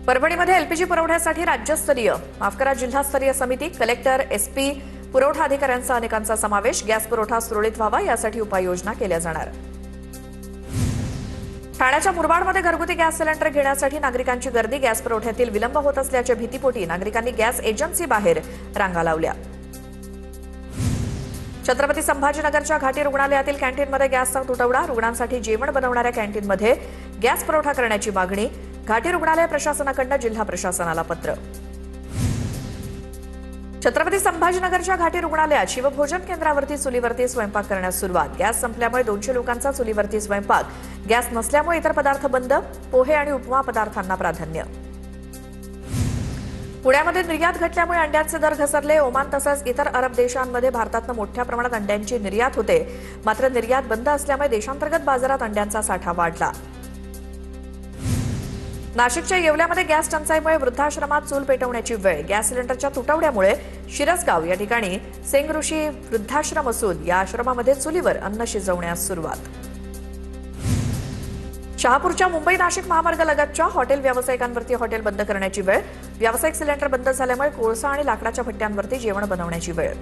परभणीमध्ये LPG पुरवठ्यासाठी राज्यस्तरीय जिल्हास्तरीय समिती, कलेक्टर, एसपी, पुरवठा अधिकाऱ्यांचा अनेकांचा समावेश. गॅस पुरवठा सुरळीत व्हावा यासाठी उपाययोजना केल्या जाणार. ठाण्याच्या मुरबाडमध्ये घरगुती गॅस सिलेंडर घेण्यासाठी नागरिकांची गर्दी. गॅस पुरवठ्यातील विलंब होत असल्याच्या भीतीपोटी नागरिकांनी गॅस एजन्सी बाहेर रांगा लावल्या. छत्रपती संभाजीनगरच्या घाटी रुग्णालयातील कॅन्टीनमध्ये गॅसचा तुटवडा. रुग्णांसाठी जेवण बनवणाऱ्या कॅन्टीनमध्ये गॅस पुरवठा करण्याची मागणी. घाटी रुग्णालय प्रशासनाकडून जिल्हा प्रशासनाला पत्र. छत्रपती संभाजीनगरच्या घाटी रुग्णालयात शिवभोजन केंद्रावरती चुलीवरती स्वयंपाक करण्यास सुरुवात. गॅस संपल्यामुळे 200 लोकांचा चुलीवरती स्वयंपाक. गॅस नसल्यामुळे इतर पदार्थ बंद. पोहे आणि उपमा पदार्थांना प्राधान्य. पुण्यामध्ये निर्यात घटल्यामुळे अंड्यांचे दर घसरले. ओमान तसंच इतर अरब देशांमध्ये भारतातून मोठ्या प्रमाणात अंड्यांची निर्यात होते. मात्र निर्यात बंद असल्यामुळे देशांतर्गत बाजारात अंड्यांचा साठा वाढला. नाशिकच्या येवल्यामध्ये गॅस टंचाईमुळे वृद्धाश्रमात चूल पेटवण्याची वेळ. गॅस सिलेंडरच्या तुटवड्यामुळे शिरसगाव या ठिकाणी सेंग ऋषी वृद्धाश्रम असून या आश्रमामध्ये चुलीवर अन्न शिजवण्यास सुरुवात. शहापूरच्या मुंबई नाशिक महामार्ग लगतच्या हॉटेल व्यावसायिकांवरती हॉटेल बंद करण्याची वेळ. व्यावसायिक सिलेंडर बंद झाल्यामुळे कोळसा आणि लाकडाच्या भट्ट्यांवरती जेवण बनवण्याची वेळ.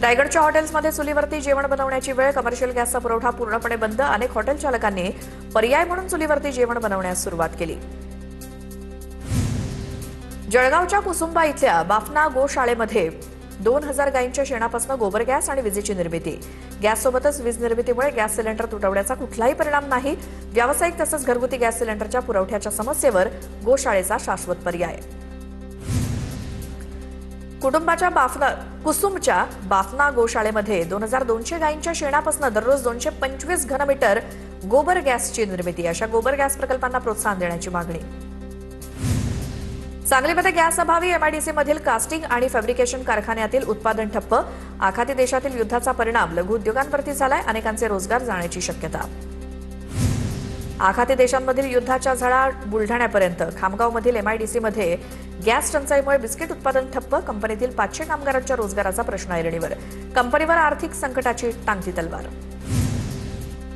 रायगडच्या हॉटेल्समध्ये चुलीवरती जेवण बनवण्याची वेळ. कमर्शियल गॅसचा पुरवठा पूर्णपणे बंद. अनेक हॉटेल चालकांनी पर्याय म्हणून चुलीवरती जेवण बनवण्यास सुरुवात केली. जळगावच्या कुसुंबा इथल्या बाफना गोशाळेमध्ये 2000 गायींच्या शेणापासून गोबर गॅस आणि विजेची निर्मिती. गॅससोबतच वीज निर्मितीमुळे गॅस सिलेंडर तुटवड्याचा कुठलाही परिणाम नाही. व्यावसायिक तसंच घरगुती गॅस सिलेंडरच्या पुरवठ्याच्या समस्येवर गोशाळेचा शाश्वत पर्याय. कुसुमच्या बाफना गोशाळेमध्ये 2200 गायींच्या शेणापासून दररोज 225 घनमीटर गोबर गॅसची निर्मिती. अशा गोबर गॅस प्रकल्पांना प्रोत्साहन देण्याची मागणी. सांगलीमध्ये गॅस अभावी एमआयडीसी मधील कास्टिंग आणि फॅब्रिकेशन कारखान्यातील उत्पादन ठप्प. आखाती देशातील युद्धाचा परिणाम लघु उद्योगांवरती झालाय. अनेकांचे रोजगार जाण्याची शक्यता. आखाती देशांमधील युद्धाच्या झळा बुलढाण्यापर्यंत. खामगावमधील एमआयडीसीमध्ये गॅस टंचाईमुळे बिस्किट उत्पादन ठप्प. कंपनीतील 500 कामगारांच्या रोजगाराचा प्रश्न ऐरणीवर. कंपनीवर आर्थिक संकटाची टांगती तलवार.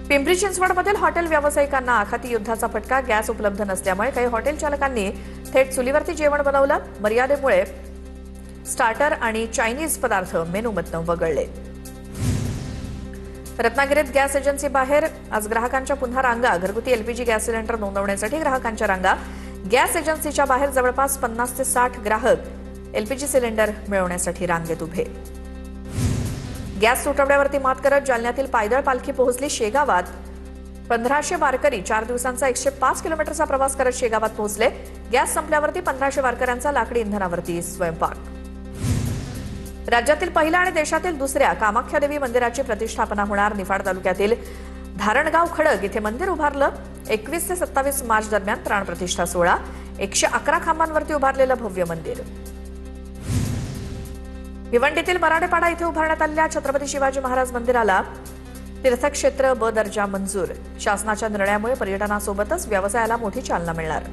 पिंपरी चिंचवडमधील हॉटेल व्यावसायिकांना आखाती युद्धाचा फटका. गॅस उपलब्ध नसल्यामुळे काही हॉटेल चालकांनी थेट चुलीवरती जेवण बनवलं. मर्यादेमुळे स्टार्टर आणि चायनीज पदार्थ मेनूमधून वगळले. रत्नागिरीत गॅस एजन्सी बाहेर आज ग्राहकांच्या पुन्हा रांगा. घरगुती एलपीजी गॅस सिलेंडर नोंदवण्यासाठी ग्राहकांच्या रांगा. गॅस एजन्सीच्या बाहेर जवळपास 50 ते 60 ग्राहक एलपीजी सिलेंडर मिळवण्यासाठी रांगेत उभे. गॅस तुटवड्यावरती मात करत जालन्यातील पायदळ पालखी पोहोचली शेगावात. 1500 वारकरी 4 दिवसांचा 105 किलोमीटरचा प्रवास करत शेगावात पोहोचले. गॅस संपल्यावरती 1500 वारकऱ्यांचा लाकडी इंधनावरती स्वयंपाक. राज्यातील पहिल्या आणि देशातील दुसऱ्या कामाख्यादेवी मंदिराची प्रतिष्ठापना होणार. निफाड तालुक्यातील धारणगाव खडक इथे मंदिर उभारलं. 21 ते 27 मार्च दरम्यान प्राणप्रतिष्ठा सोहळा. 111 खांबांवरती उभारलेलं भव्य मंदिर. भिवंडीतील मराठेपाडा इथे उभारण्यात आलेल्या छत्रपती शिवाजी महाराज मंदिराला तीर्थक्षेत्र ब दर्जा मंजूर. शासनाच्या निर्णयामुळे पर्यटनासोबतच व्यवसायाला मोठी चालना मिळणार.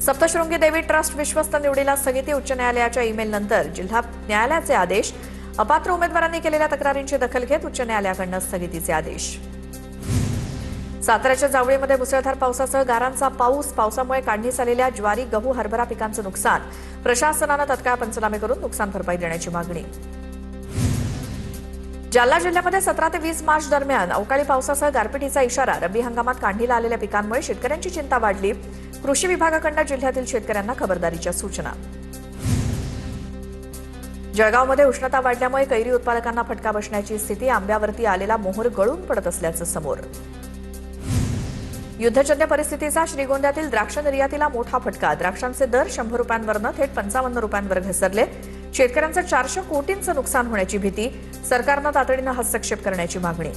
सप्तशृंगी देवी ट्रस्ट विश्वस्त निवडीला स्थगिती. उच्च न्यायालयाच्या ईमेल नंतर जिल्हा न्यायालयाचे आदेश. अपात्र उमेदवारांनी केलेल्या तक्रारींची दखल घेत उच्च न्यायालयाकडून स्थगितीचे आदेश. साताऱ्याच्या जावळीमध्ये मुसळधार पावसासह गारांचा पाऊस. पावसामुळे काढणीस आलेल्या ज्वारी, गहू, हरभरा पिकांचं नुकसान. प्रशासनानं तत्काळ पंचनामे करून नुकसान भरपाई देण्याची मागणी. जालना जिल्ह्यामध्ये 17 ते 20 मार्च दरम्यान अवकाळी पावसासह गारपिटीचा इशारा. रब्बी हंगामात काढणीला आलेल्या पिकांमुळे शेतकऱ्यांची चिंता वाढली. कृषी विभागाकडून जिल्ह्यातील शेतकऱ्यांना खबरदारीच्या सूचना. जळगावमध्ये उष्णता वाढल्यामुळे कैरी उत्पादकांना फटका बसण्याची स्थिती. आंब्यावरती आलेला मोहोर गळून पडत असल्याचं समोर. युद्धजन्य परिस्थितीचा श्रीगोंद्यातील द्राक्ष निर्यातीला मोठा फटका. द्राक्षांचे दर 100 रुपयांवरनं थेट 55 रुपयांवर घसरले. शेतकऱ्यांचं 400 कोटींचं नुकसान होण्याची भीती. सरकारनं तातडीनं हस्तक्षेप करण्याची मागणी.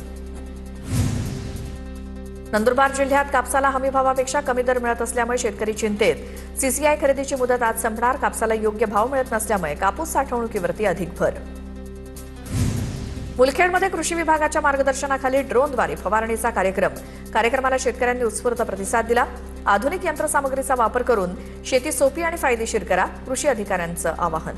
नंदुरबार जिल्ह्यात कापसाला हमीभावापेक्षा कमी दर मिळत असल्यामुळे शेतकरी चिंतेत. सीसीआय खरेदीची मुदत आज संपणार. कापसाला योग्य भाव मिळत नसल्यामुळे कापूस साठवणुकीवरती अधिक भर. मुलखेडमध्ये कृषी विभागाच्या मार्गदर्शनाखाली ड्रोनद्वारे फवारणीचा कार्यक्रम. कार्यक्रमाला शेतकऱ्यांनी उत्स्फूर्त प्रतिसाद दिला. आधुनिक यंत्रसामग्रीचा वापर करून शेती सोपी आणि फायदेशीर करा. कृषी अधिकाऱ्यांचं आवाहन.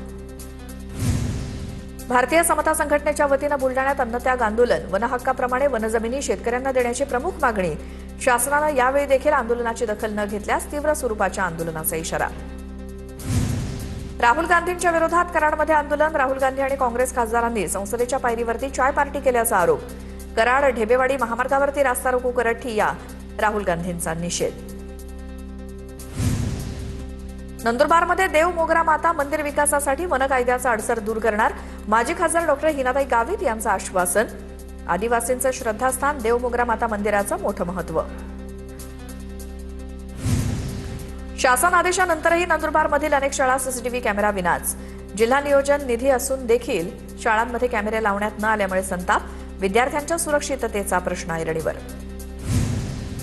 भारतीय समता संघटनेच्या वतीनं बुलढाण्यात अन्नत्याग आंदोलन. वनहक्काप्रमाणे वनजमिनी शेतकऱ्यांना देण्याची प्रमुख मागणी. शासनानं यावेळी देखील आंदोलनाची दखल न घेतल्यास तीव्र स्वरूपाच्या आंदोलनाचा इशारा. राहुल गांधींच्या विरोधात कराडमध्ये आंदोलन. राहुल गांधी आणि काँग्रेस खासदारांनी संसदेच्या पायरीवरती चाय पार्टी केल्याचा आरोप. कराड ढेबेवाडी महामार्गावरती रास्ता रोको करत ठिय्या. राहुल गांधींचा निषेध. नंदुरबारमध्ये देव मोगरा माता मंदिर विकासासाठी वन कायद्याचा अडसर दूर करणार. माजी खासदार डॉक्टर हिनाताई गावित यांचं आश्वासन. आदिवासींचं श्रद्धास्थान देव मोगरा माता मंदिराचं मोठं महत्व. शासन आदेशानंतरही नंदुरबारमधील अनेक शाळा सीसीटीव्ही कॅमेरा विनाच. जिल्हा नियोजन निधी असून देखील शाळांमध्ये कॅमेरे लावण्यात न आल्यामुळे संताप. विद्यार्थ्यांच्या सुरक्षिततेचा प्रश्न ऐरणीवर.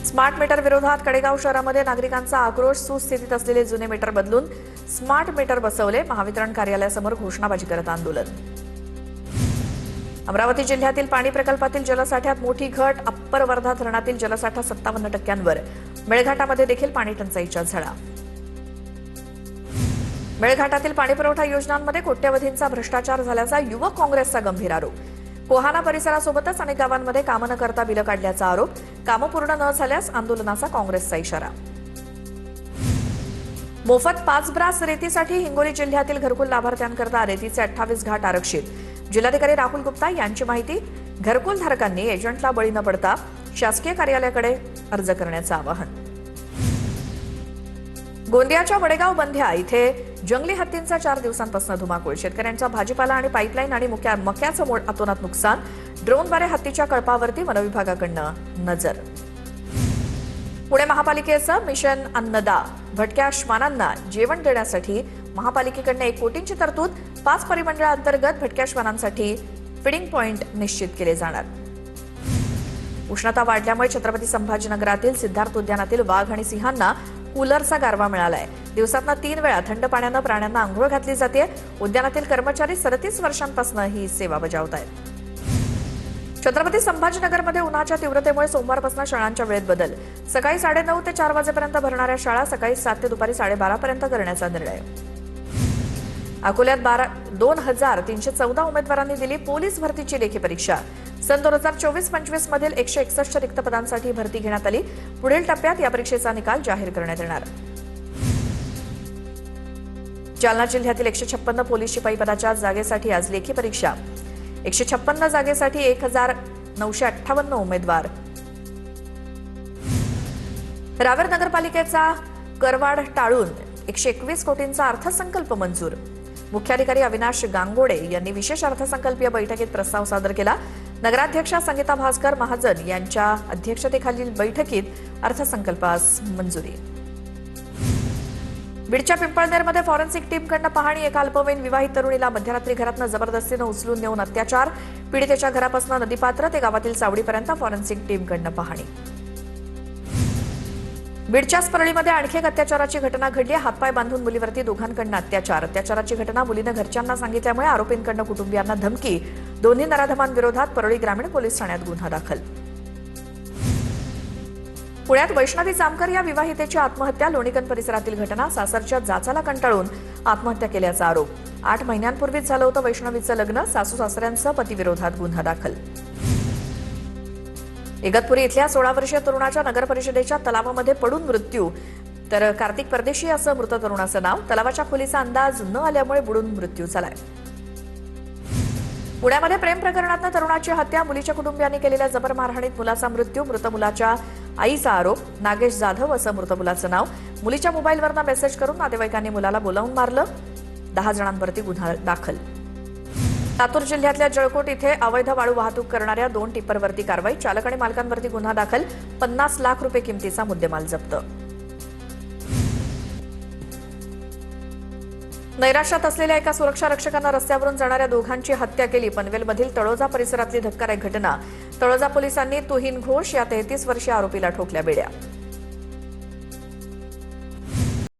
स्मार्ट मीटर विरोधात कडेगाव शहरामध्ये नागरिकांचा आक्रोश. सुस्थितीत असलेले जुने मीटर बदलून स्मार्ट मीटर बसवले. महावितरण कार्यालयासमोर घोषणाबाजी करत आंदोलन. अमरावती जिल्ह्यातील पाणी प्रकल्पातील जलसाठ्यात मोठी घट. अप्पर वर्धा धरणातील जलसाठा 57% मेळघाटामध्ये देखील पाणी टंचाईच्या झळा. मेळघाटातील पाणीपुरवठा योजनांमध्ये कोट्यवधींचा भ्रष्टाचार झाल्याचा युवक काँग्रेसचा गंभीर आरोप. कोहाना परिसरासोबतच अनेक गावांमध्ये कामं न करता बिलं काढल्याचा आरोप. कामं पूर्ण न झाल्यास आंदोलनाचा काँग्रेसचा इशारा. मोफत 5 ब्रास रेतीसाठी हिंगोली जिल्ह्यातील घरकुल लाभार्थ्यांकरता रेतीचे 28 घाट आरक्षित. जिल्हाधिकारी राहुल गुप्ता यांची माहिती. घरकुल धारकांनी एजंटला बळी न पडता शासकीय कार्यालयाकडे अर्ज करण्याचं आवाहन. गोंदियाच्या वडेगाव बंध्या इथे जंगली हत्तींचा 4 दिवसांपासून धुमाकूळ. शेतकऱ्यांचा भाजीपाला आणि पाईपलाईन आणि मक्याचं अतोनात नुकसान. ड्रोनद्वारे हत्तीच्या कळपावरती वनविभागाकडनं नजर. पुणे महापालिकेचं मिशन अन्नदा. भटक्या श्वानांना जेवण देण्यासाठी महापालिकेकडनं 1 कोटींची तरतूद. 5 परिमंडळांतर्गत भटक्या श्वानांसाठी फिडिंग पॉइंट निश्चित केले जाणार. उष्णता वाढल्यामुळे छत्रपती संभाजीनगरातील सिद्धार्थ उद्यानातील वाघ आणि सिंहांना कूलरचा गारवा मिळालाय. दिवसातनं 3 वेळा थंड पाण्यानं प्राण्यांना आंघोळ घातली जाते. उद्यानातील कर्मचारी 37 वर्षांपासून ही सेवा बजावत आहेत. छत्रपती संभाजीनगरमध्ये उन्हाच्या तीव्रतेमुळे सोमवारपासून शाळांच्या वेळेत बदल. सकाळी 9:30 ते 4 वाजेपर्यंत भरणाऱ्या शाळा सकाळी 7 ते दुपारी 12:30 पर्यंत करण्याचा निर्णय. अकोल्यात 2314 उमेदवारांनी दिली पोलीस भरतीची लेखी परीक्षा. सन 2024-25 मधील 161 रिक्त पदांसाठी भरती घेण्यात आली. पुढील टप्प्यात या परीक्षेचा निकाल जाहीर करण्यात येणार. जालना जिल्ह्यातील 156 पोलीस शिपाई पदाच्या जागेसाठी आज लेखी परीक्षा. 156 जागेसाठी 1958 उमेदवार. रावेर नगरपालिकेचा करवाढ टाळून 121 कोटींचा अर्थसंकल्प मंजूर. मुख्याधिकारी अविनाश गांगोडे यांनी विशेष अर्थसंकल्पीय बैठकीत प्रस्ताव सादर केला. नगराध्यक्षा संगीता भास्कर महाजन यांच्या अध्यक्षतेखालील बैठकीत अर्थसंकल्पास मंजुरी. बीडच्या पिंपळनेरमध्ये फॉरेन्सिक टीमकडनं पाहणी. एका अल्पवयीन विवाहित तरुणीला मध्यरात्री घरातनं जबरदस्तीनं उचलून नेऊन अत्याचार. पीडितेच्या घरापासून नदीपात्र ते गावातील चावडीपर्यंत फॉरेन्सिक टीमकडनं पाहणी. बीडच्या परळीमध्ये आणखी एक अत्याचाराची घटना घडली. हातपाय बांधून मुलीवरती दोघांकडनं अत्याचार. अत्याचाराची घटना मुलीनं घरच्यांना सांगितल्यामुळे आरोपींकडनं कुटुंबियांना धमकी. दोन्ही नराधमांविरोधात परळी ग्रामीण पोलीस ठाण्यात गुन्हा दाखल. पुण्यात वैष्णवी जामकर या विवाहितेची आत्महत्या. लोणीकंद परिसरातील घटना. सासरच्या जाचाला कंटाळून आत्महत्या केल्याचा आरोप. 8 महिन्यांपूर्वीच झालं होतं वैष्णवीचं लग्न. सासू सासऱ्यांसह पतीविरोधात गुन्हा दाखल. इगतपुरी इथल्या 16 वर्षीय तरुणाच्या नगर परिषदेच्या तलावामध्ये पडून मृत्यू. तर कार्तिक परदेशी असं मृत तरुणाचं नाव. तलावाच्या खोलीचा अंदाज न आल्यामुळे बुडून मृत्यू झालाय. पुण्यामध्ये प्रेम प्रकरणातनं तरुणाची हत्या. मुलीच्या कुटुंबियांनी केलेल्या जबर मारहाणीत मुलाचा मृत्यू. मृत मुलाच्या आईचा आरोप. नागेश जाधव असं मृत मुलाचं नाव. मुलीच्या मोबाईलवरनं मेसेज करून नातेवाईकांनी मुलाला बोलावून मारलं. 10 जणांवरती गुन्हा दाखल. लातूर जिल्ह्यातल्या जळकोट इथे अवैध वाळू वाहतूक करणाऱ्या 2 टिप्परवरती कारवाई. चालक आणि मालकांवरती गुन्हा दाखल. 50 लाख रुपये किमतीचा मुद्देमाल जप्त. नैराश्यात असलेल्या एका सुरक्षा रक्षकानं रस्त्यावरून जाणाऱ्या दोघांची हत्या केली. पनवेलमधील तळोजा परिसरातली धक्कादायक घटना. तळोजा पोलिसांनी तुहीन घोष या 33 वर्षीय आरोपीला ठोकल्या बेड्या.